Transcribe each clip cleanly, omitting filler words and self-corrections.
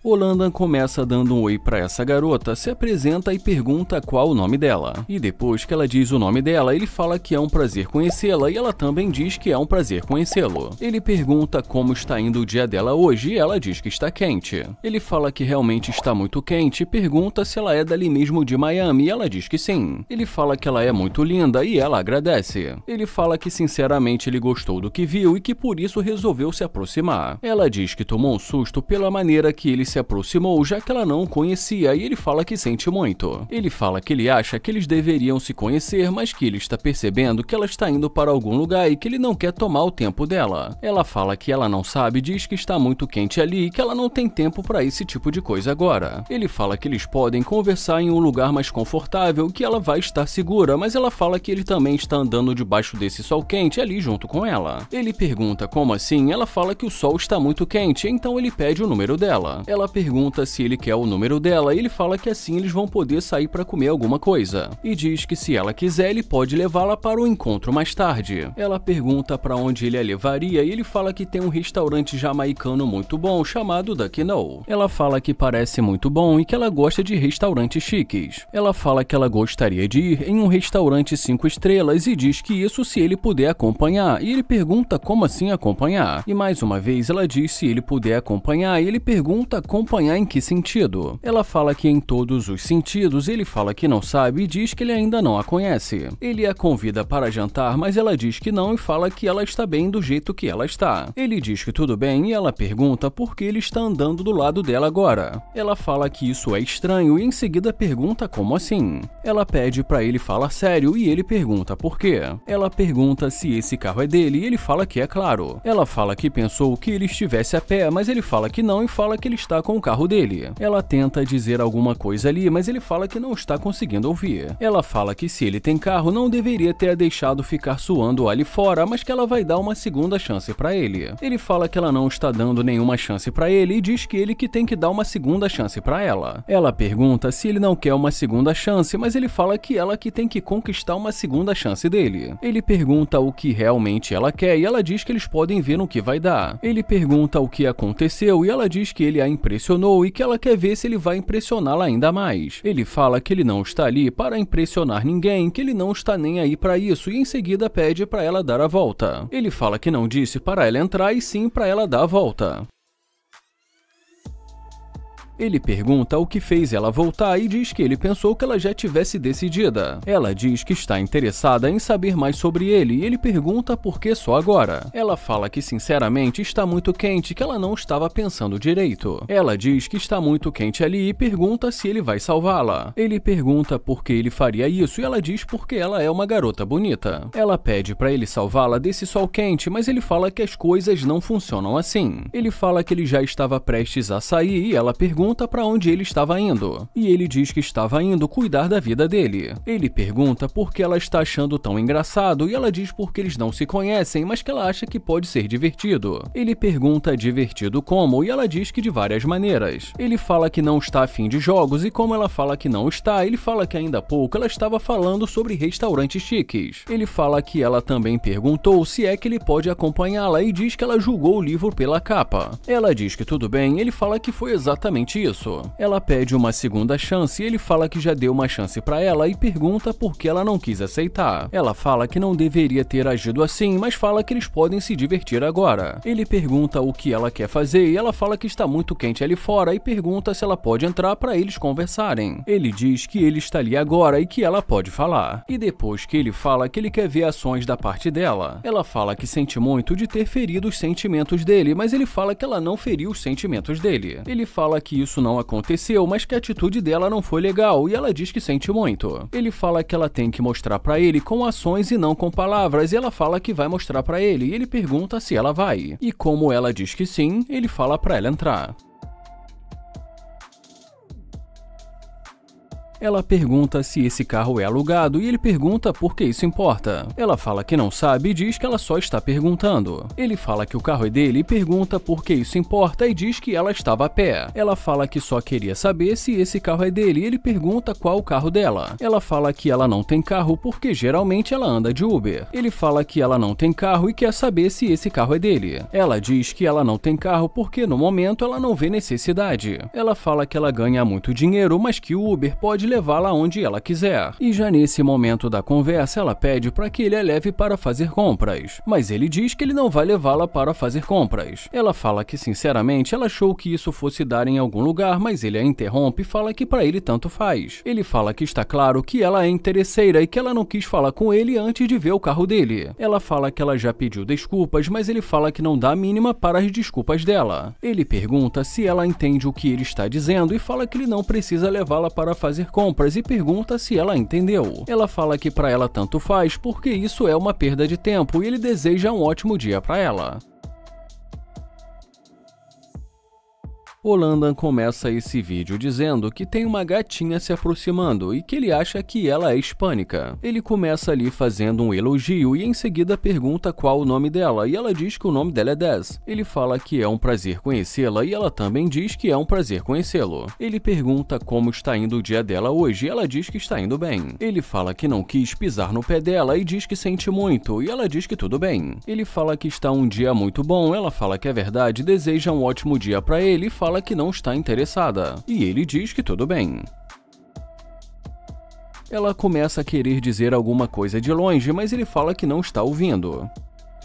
O Landon começa dando um oi pra essa garota, se apresenta e pergunta qual o nome dela. E depois que ela diz o nome dela, ele fala que é um prazer conhecê-la e ela também diz que é um prazer conhecê-lo. Ele pergunta como está indo o dia dela hoje e ela diz que está quente. Ele fala que realmente está muito quente e pergunta se ela é dali mesmo de Miami e ela diz que sim. Ele fala que ela é muito linda e ela agradece. Ele fala que sinceramente ele gostou do que viu e que por isso resolveu se aproximar. Ela diz que tomou um susto pela maneira que ele se aproximou, já que ela não o conhecia, e ele fala que sente muito. Ele fala que ele acha que eles deveriam se conhecer, mas que ele está percebendo que ela está indo para algum lugar e que ele não quer tomar o tempo dela. Ela fala que ela não sabe, diz que está muito quente ali e que ela não tem tempo para esse tipo de coisa agora. Ele fala que eles podem conversar em um lugar mais confortável, que ela vai estar segura, mas ela fala que ele também está andando debaixo desse sol quente ali junto com ela. Ele pergunta como assim, ela fala que o sol está muito quente, então ele pede o número dela. Ela pergunta se ele quer o número dela e ele fala que assim eles vão poder sair para comer alguma coisa. E diz que se ela quiser ele pode levá-la para o encontro mais tarde. Ela pergunta para onde ele a levaria e ele fala que tem um restaurante jamaicano muito bom chamado Duck No. Ela fala que parece muito bom e que ela gosta de restaurantes chiques. Ela fala que ela gostaria de ir em um restaurante 5 estrelas e diz que isso se ele puder acompanhar, e ele pergunta como assim acompanhar. E mais uma vez ela diz se ele puder acompanhar e ele pergunta acompanhar em que sentido. Ela fala que em todos os sentidos, ele fala que não sabe e diz que ele ainda não a conhece. Ele a convida para jantar, mas ela diz que não e fala que ela está bem do jeito que ela está. Ele diz que tudo bem e ela pergunta por que ele está andando do lado dela agora. Ela fala que isso é estranho e em seguida pergunta como assim. Ela pede para ele falar sério e ele pergunta por quê. Ela pergunta se esse carro é dele e ele fala que é claro. Ela fala que pensou que ele estivesse a pé, mas ele fala que não e fala que ele está com o carro dele. Ela tenta dizer alguma coisa ali, mas ele fala que não está conseguindo ouvir. Ela fala que se ele tem carro, não deveria ter a deixado ficar suando ali fora, mas que ela vai dar uma segunda chance para ele. Ele fala que ela não está dando nenhuma chance para ele e diz que ele que tem que dar uma segunda chance para ela. Ela pergunta se ele não quer uma segunda chance, mas ele fala que ela que tem que conquistar uma segunda chance dele. Ele pergunta o que realmente ela quer e ela diz que eles podem ver no que vai dar. Ele pergunta o que aconteceu e ela diz que ele a impressionou e que ela quer ver se ele vai impressioná-la ainda mais. Ele fala que ele não está ali para impressionar ninguém, que ele não está nem aí para isso e em seguida pede para ela dar a volta. Ele fala que não disse para ela entrar e sim para ela dar a volta. Ele pergunta o que fez ela voltar e diz que ele pensou que ela já tivesse decidida. Ela diz que está interessada em saber mais sobre ele e ele pergunta por que só agora. Ela fala que sinceramente está muito quente, que ela não estava pensando direito. Ela diz que está muito quente ali e pergunta se ele vai salvá-la. Ele pergunta por que ele faria isso e ela diz porque ela é uma garota bonita. Ela pede para ele salvá-la desse sol quente, mas ele fala que as coisas não funcionam assim. Ele fala que ele já estava prestes a sair e ela pergunta para onde ele estava indo. E ele diz que estava indo cuidar da vida dele. Ele pergunta por que ela está achando tão engraçado e ela diz porque eles não se conhecem, mas que ela acha que pode ser divertido. Ele pergunta divertido como e ela diz que de várias maneiras. Ele fala que não está afim de jogos e como ela fala que não está, ele fala que ainda há pouco ela estava falando sobre restaurantes chiques. Ele fala que ela também perguntou se é que ele pode acompanhá-la e diz que ela julgou o livro pela capa. Ela diz que tudo bem, ele fala que foi exatamente isso. Ela pede uma segunda chance e ele fala que já deu uma chance pra ela e pergunta por que ela não quis aceitar. Ela fala que não deveria ter agido assim, mas fala que eles podem se divertir agora. Ele pergunta o que ela quer fazer e ela fala que está muito quente ali fora e pergunta se ela pode entrar pra eles conversarem. Ele diz que ele está ali agora e que ela pode falar. E depois que ele fala que ele quer ver ações da parte dela, ela fala que sente muito de ter ferido os sentimentos dele, mas ele fala que ela não feriu os sentimentos dele. Ele fala que isso não aconteceu, mas que a atitude dela não foi legal e ela diz que sente muito. Ele fala que ela tem que mostrar pra ele com ações e não com palavras e ela fala que vai mostrar pra ele e ele pergunta se ela vai. E como ela diz que sim, ele fala pra ela entrar. Ela pergunta se esse carro é alugado e ele pergunta por que isso importa. Ela fala que não sabe e diz que ela só está perguntando. Ele fala que o carro é dele e pergunta por que isso importa e diz que ela estava a pé. Ela fala que só queria saber se esse carro é dele e ele pergunta qual o carro dela. Ela fala que ela não tem carro porque geralmente ela anda de Uber. Ele fala que ela não tem carro e quer saber se esse carro é dele. Ela diz que ela não tem carro porque no momento ela não vê necessidade. Ela fala que ela ganha muito dinheiro, mas que o Uber pode levá-la onde ela quiser. E já nesse momento da conversa, ela pede para que ele a leve para fazer compras. Mas ele diz que ele não vai levá-la para fazer compras. Ela fala que sinceramente ela achou que isso fosse dar em algum lugar, mas ele a interrompe e fala que para ele tanto faz. Ele fala que está claro que ela é interesseira e que ela não quis falar com ele antes de ver o carro dele. Ela fala que ela já pediu desculpas, mas ele fala que não dá a mínima para as desculpas dela. Ele pergunta se ela entende o que ele está dizendo e fala que ele não precisa levá-la para fazer compras e pergunta se ela entendeu. Ela fala que para ela tanto faz porque isso é uma perda de tempo e ele deseja um ótimo dia para ela. O Landon começa esse vídeo dizendo que tem uma gatinha se aproximando e que ele acha que ela é hispânica. Ele começa ali fazendo um elogio e em seguida pergunta qual o nome dela e ela diz que o nome dela é Dez. Ele fala que é um prazer conhecê-la e ela também diz que é um prazer conhecê-lo. Ele pergunta como está indo o dia dela hoje e ela diz que está indo bem. Ele fala que não quis pisar no pé dela e diz que sente muito e ela diz que tudo bem. Ele fala que está um dia muito bom, ela fala que é verdade, deseja um ótimo dia para ele e fala que não está interessada. E ele diz que tudo bem. Ela começa a querer dizer alguma coisa de longe, mas ele fala que não está ouvindo.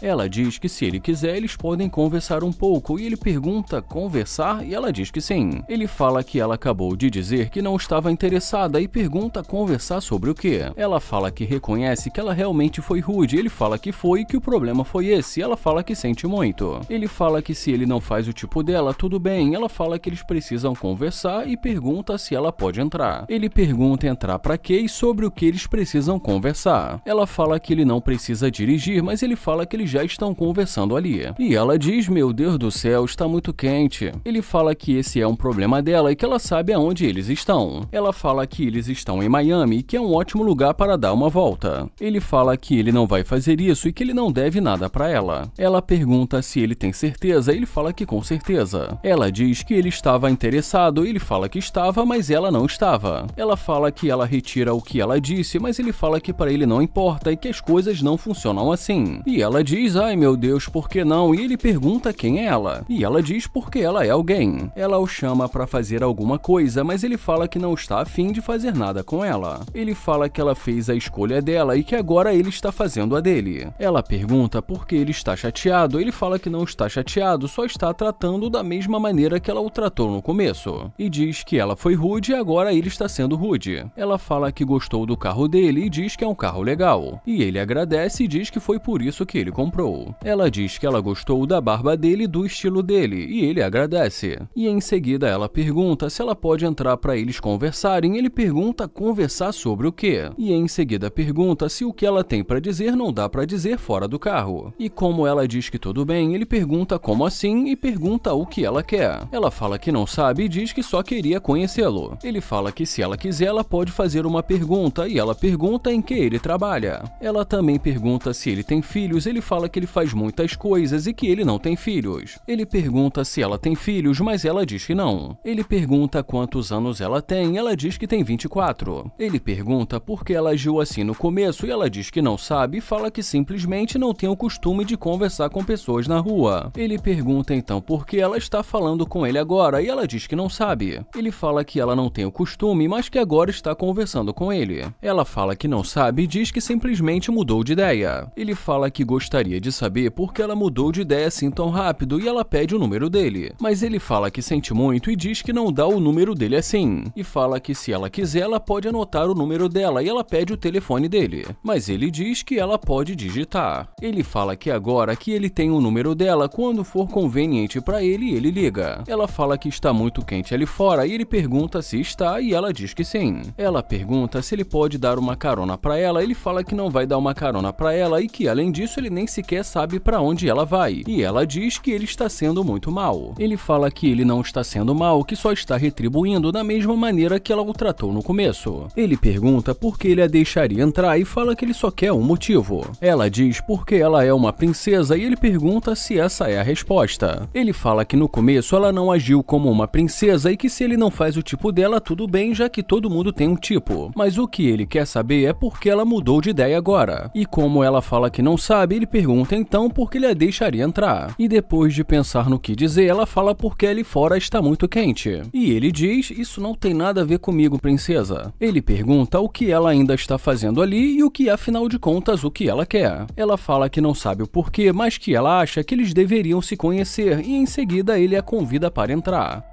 Ela diz que se ele quiser, eles podem conversar um pouco e ele pergunta conversar e ela diz que sim. Ele fala que ela acabou de dizer que não estava interessada e pergunta conversar sobre o quê. Ela fala que reconhece que ela realmente foi rude, ele fala que foi e que o problema foi esse, ela fala que sente muito. Ele fala que se ele não faz o tipo dela, tudo bem, ela fala que eles precisam conversar e pergunta se ela pode entrar. Ele pergunta entrar pra quê e sobre o que eles precisam conversar. Ela fala que ele não precisa dirigir, mas ele fala que eles já estão conversando ali. E ela diz, meu Deus do céu, está muito quente. Ele fala que esse é um problema dela e que ela sabe aonde eles estão. Ela fala que eles estão em Miami e que é um ótimo lugar para dar uma volta. Ele fala que ele não vai fazer isso e que ele não deve nada para ela. Ela pergunta se ele tem certeza e ele fala que com certeza. Ela diz que ele estava interessado, ele fala que estava, mas ela não estava. Ela fala que ela retira o que ela disse, mas ele fala que para ele não importa e que as coisas não funcionam assim. E ela diz, ai meu Deus, por que não? E ele pergunta quem é ela. E ela diz porque ela é alguém. Ela o chama para fazer alguma coisa, mas ele fala que não está a fim de fazer nada com ela. Ele fala que ela fez a escolha dela e que agora ele está fazendo a dele. Ela pergunta por que ele está chateado. Ele fala que não está chateado, só está tratando da mesma maneira que ela o tratou no começo. E diz que ela foi rude e agora ele está sendo rude. Ela fala que gostou do carro dele e diz que é um carro legal. E ele agradece e diz que foi por isso que ele comprou. Ela diz que ela gostou da barba dele e do estilo dele, e ele agradece. E em seguida ela pergunta se ela pode entrar para eles conversarem, ele pergunta conversar sobre o quê? E em seguida pergunta se o que ela tem para dizer não dá para dizer fora do carro. E como ela diz que tudo bem, ele pergunta como assim e pergunta o que ela quer. Ela fala que não sabe e diz que só queria conhecê-lo. Ele fala que se ela quiser ela pode fazer uma pergunta e ela pergunta em que ele trabalha. Ela também pergunta se ele tem filhos, ele fala que ele faz muitas coisas e que ele não tem filhos. Ele pergunta se ela tem filhos, mas ela diz que não. Ele pergunta quantos anos ela tem, ela diz que tem 24. Ele pergunta por que ela agiu assim no começo e ela diz que não sabe e fala que simplesmente não tem o costume de conversar com pessoas na rua. Ele pergunta então por que ela está falando com ele agora e ela diz que não sabe. Ele fala que ela não tem o costume, mas que agora está conversando com ele. Ela fala que não sabe e diz que simplesmente mudou de ideia. Ele fala que gostaria de saber por que ela mudou de ideia assim tão rápido e ela pede o número dele. Mas ele fala que sente muito e diz que não dá o número dele assim. E fala que se ela quiser ela pode anotar o número dela e ela pede o telefone dele. Mas ele diz que ela pode digitar. Ele fala que agora que ele tem o número dela, quando for conveniente para ele, ele liga. Ela fala que está muito quente ali fora e ele pergunta se está e ela diz que sim. Ela pergunta se ele pode dar uma carona para ela, ele fala que não vai dar uma carona para ela e que além disso ele nem sequer sabe para onde ela vai, e ela diz que ele está sendo muito mal. Ele fala que ele não está sendo mal, que só está retribuindo da mesma maneira que ela o tratou no começo. Ele pergunta por que ele a deixaria entrar e fala que ele só quer um motivo. Ela diz porque ela é uma princesa e ele pergunta se essa é a resposta. Ele fala que no começo ela não agiu como uma princesa e que se ele não faz o tipo dela, tudo bem, já que todo mundo tem um tipo. Mas o que ele quer saber é por que ela mudou de ideia agora. E como ela fala que não sabe, ele pergunta então por que ele a deixaria entrar. E depois de pensar no que dizer, ela fala porque ali fora está muito quente. E ele diz, isso não tem nada a ver comigo, princesa. Ele pergunta o que ela ainda está fazendo ali e o que, afinal de contas, o que ela quer. Ela fala que não sabe o porquê, mas que ela acha que eles deveriam se conhecer e em seguida ele a convida para entrar.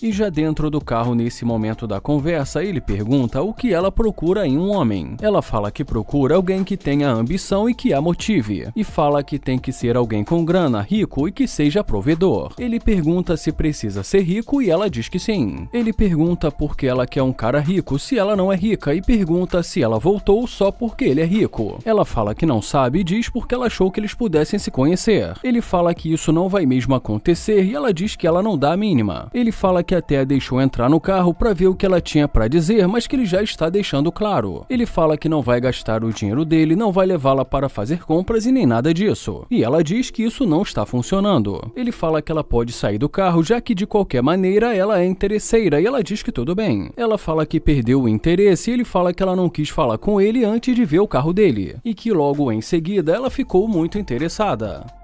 E já dentro do carro, nesse momento da conversa, ele pergunta o que ela procura em um homem. Ela fala que procura alguém que tenha ambição e que a motive. E fala que tem que ser alguém com grana, rico e que seja provedor. Ele pergunta se precisa ser rico e ela diz que sim. Ele pergunta por que ela quer um cara rico se ela não é rica e pergunta se ela voltou só porque ele é rico. Ela fala que não sabe e diz porque ela achou que eles pudessem se conhecer. Ele fala que isso não vai mesmo acontecer e ela diz que ela não dá a mínima. Ele fala que até a deixou entrar no carro para ver o que ela tinha para dizer, mas que ele já está deixando claro. Ele fala que não vai gastar o dinheiro dele, não vai levá-la para fazer compras e nem nada disso. E ela diz que isso não está funcionando. Ele fala que ela pode sair do carro, já que de qualquer maneira ela é interesseira e ela diz que tudo bem. Ela fala que perdeu o interesse e ele fala que ela não quis falar com ele antes de ver o carro dele. E que logo em seguida ela ficou muito interessada.